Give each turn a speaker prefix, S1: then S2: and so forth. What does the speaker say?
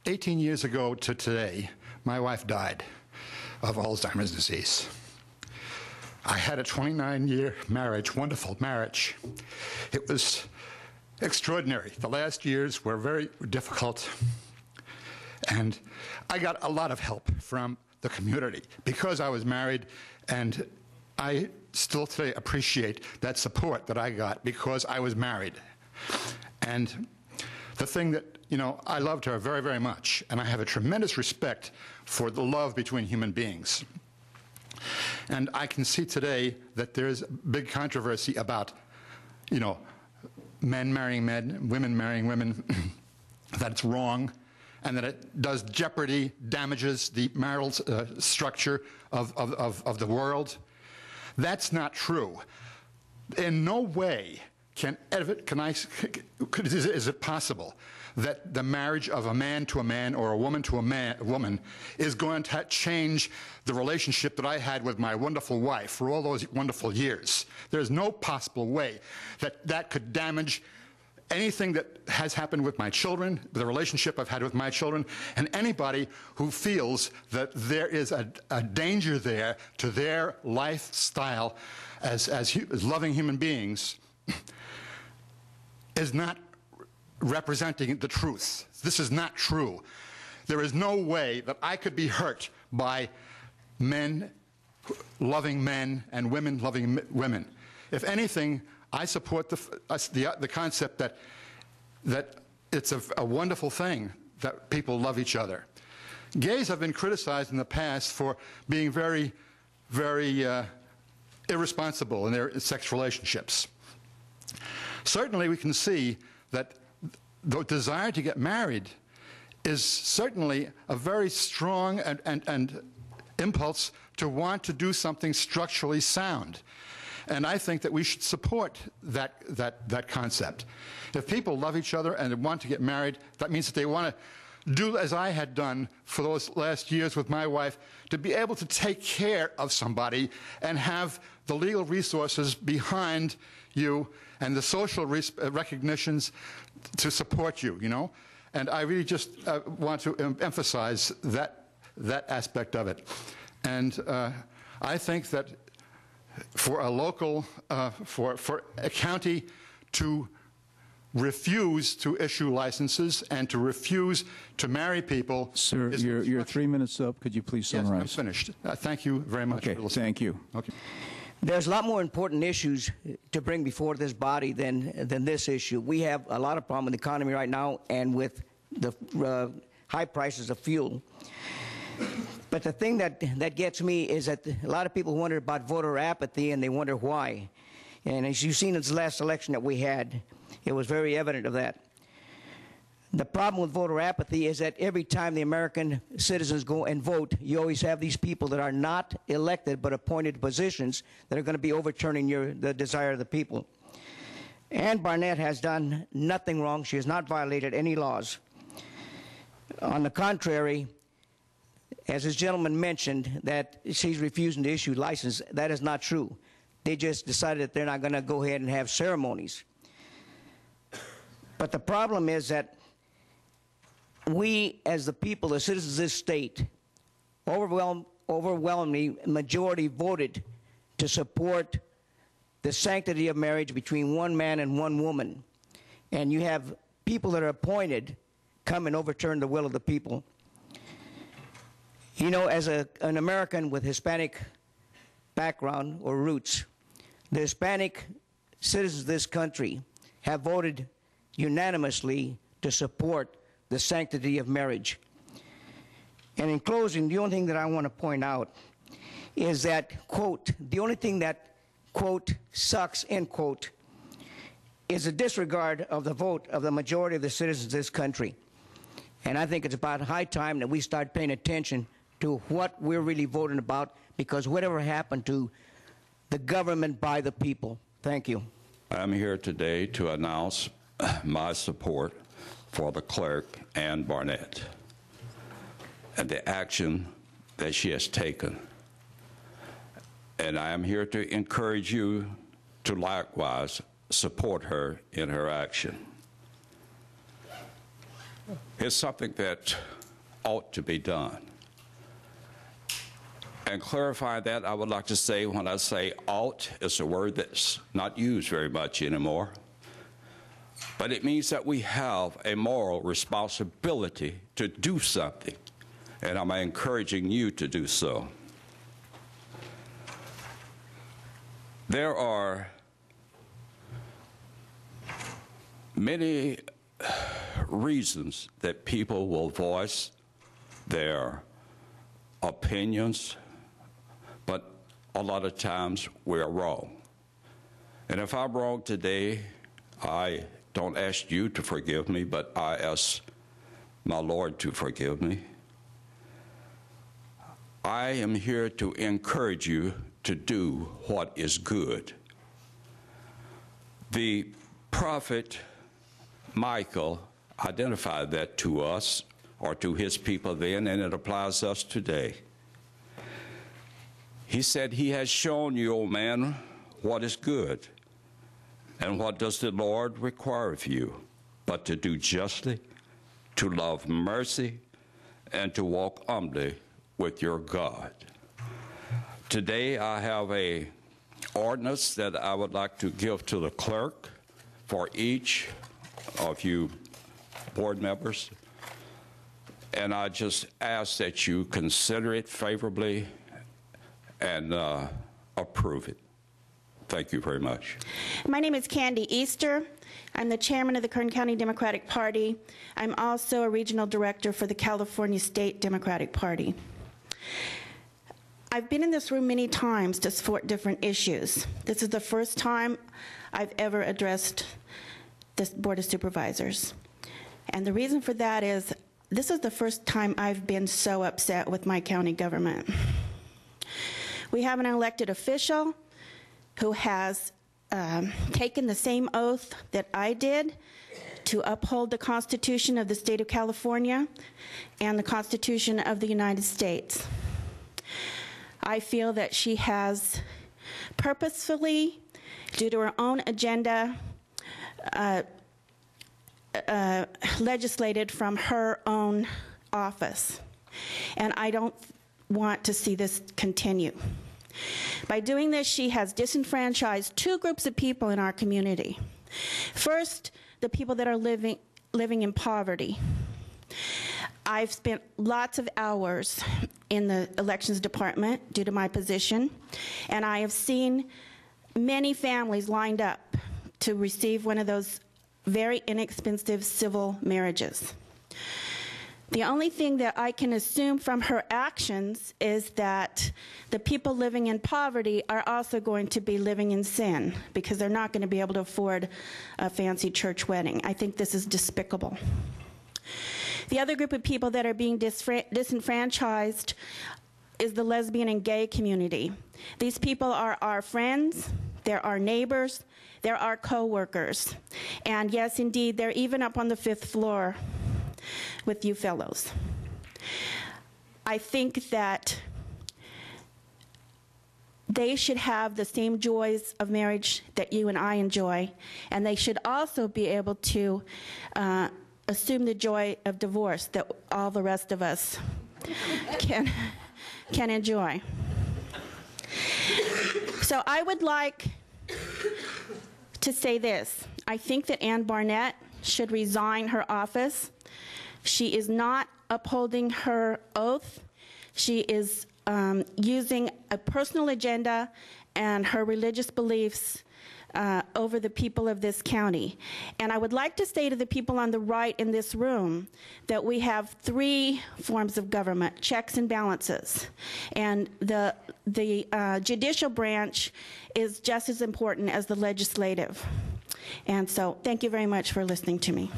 S1: 18 years ago to today, my wife died of Alzheimer's disease. I had a 29-year marriage, wonderful marriage. It was extraordinary. The last years were very difficult, and I got a lot of help from the community because I was married, and I still today appreciate that support that I got because I was married. And the thing that, you know, I loved her very, very much, and I have a tremendous respect for the love between human beings. And I can see today that there's big controversy about, you know, men marrying men, women marrying women, that it's wrong, and that it does jeopardy, damages the marital structure of the world. That's not true. In no way is it possible that the marriage of a man to a man or a woman to a woman is going to change the relationship that I had with my wonderful wife for all those wonderful years. There's no possible way that that could damage anything that has happened with my children, the relationship I've had with my children, and anybody who feels that there is a danger there to their lifestyle as loving human beings is not representing the truth. This is not true. There is no way that I could be hurt by men loving men and women loving women. If anything, I support the concept that it's a wonderful thing that people love each other. Gays have been criticized in the past for being very, very irresponsible in their sex relationships. Certainly we can see that the desire to get married is certainly a very strong and impulse to want to do something structurally sound. And I think that we should support that concept. If people love each other and want to get married, that means that they want to do as I had done for those last years with my wife, to be able to take care of somebody and have the legal resources behind you and the social recognitions to support you, you know? And I really just want to emphasize that aspect of it. And I think that for a local, for a county to refuse to issue licenses and to refuse to marry people.
S2: Sir, you're 3 minutes up. Could you please summarize?
S1: Yes, I'm finished. Thank you very much.
S2: Okay, thank you.
S1: Okay.
S3: There's a lot more important issues to bring before this body than this issue. We have a lot of problem with the economy right now and with the high prices of fuel. But the thing that gets me is that a lot of people wonder about voter apathy, and they wonder why. And as you've seen in this last election that we had, it was very evident of that. The problem with voter apathy is that every time the American citizens go and vote, you always have these people that are not elected but appointed positions that are going to be overturning the desire of the people. Ann Barnett has done nothing wrong. She has not violated any laws. On the contrary, as this gentleman mentioned, that she's refusing to issue license, that is not true. They just decided that they're not going to go ahead and have ceremonies. But the problem is that we, as the people, the citizens of this state, overwhelmingly majority voted to support the sanctity of marriage between one man and one woman. And you have people that are appointed come and overturn the will of the people. You know, as an American with Hispanic background or roots, the Hispanic citizens of this country have voted unanimously to support the sanctity of marriage. And in closing, the only thing that I want to point out is that, quote, the only thing that, quote, sucks, end quote, is a disregard of the vote of the majority of the citizens of this country. And I think it's about high time that we start paying attention to what we're really voting about, because whatever happened to the government by the people. Thank you.
S4: I'm here today to announce my support for the clerk, Ann Barnett, and the action that she has taken. And I am here to encourage you to likewise support her in her action. is something that ought to be done. And clarify that, I would like to say, when I say ought, it's a word that's not used very much anymore. But it means that we have a moral responsibility to do something. And I'm encouraging you to do so. There are many reasons that people will voice their opinions, but a lot of times we're wrong. And if I'm wrong today, I don't ask you to forgive me, but I ask my Lord to forgive me. I am here to encourage you to do what is good. The prophet Michael identified that to us, or to his people then, and it applies to us today. He said, "He has shown you, O man, what is good. And what does the Lord require of you? But to do justly, to love mercy, and to walk humbly with your God." Today I have an ordinance that I would like to give to the clerk for each of you board members. And I just ask that you consider it favorably and approve it. Thank you very much.
S5: My name is Candy Easter. I'm the chairman of the Kern County Democratic Party. I'm also a regional director for the California State Democratic Party. I've been in this room many times to support different issues. This is the first time I've ever addressed this Board of Supervisors. And the reason for that is this is the first time I've been so upset with my county government. We have an elected official who has taken the same oath that I did to uphold the Constitution of the state of California and the Constitution of the United States. I feel that she has purposefully, due to her own agenda, legislated from her own office. And I don't want to see this continue. By doing this, she has disenfranchised two groups of people in our community. First, the people that are living in poverty. I've spent lots of hours in the elections department due to my position, and I have seen many families lined up to receive one of those very inexpensive civil marriages. The only thing that I can assume from her actions is that the people living in poverty are also going to be living in sin because they're not going to be able to afford a fancy church wedding. I think this is despicable. The other group of people that are being disenfranchised is the lesbian and gay community. These people are our friends, they're our neighbors, they're our co-workers. And yes, indeed, they're even up on the 5th floor with you fellows. I think that they should have the same joys of marriage that you and I enjoy, and they should also be able to assume the joy of divorce that all the rest of us can enjoy. So I would like to say this. I think that Ann Barnett should resign her office. She is not upholding her oath. She is using a personal agenda and her religious beliefs over the people of this county. And I would like to say to the people on the right in this room that we have 3 forms of government, checks and balances. And the judicial branch is just as important as the legislative. And so thank you very much for listening to me.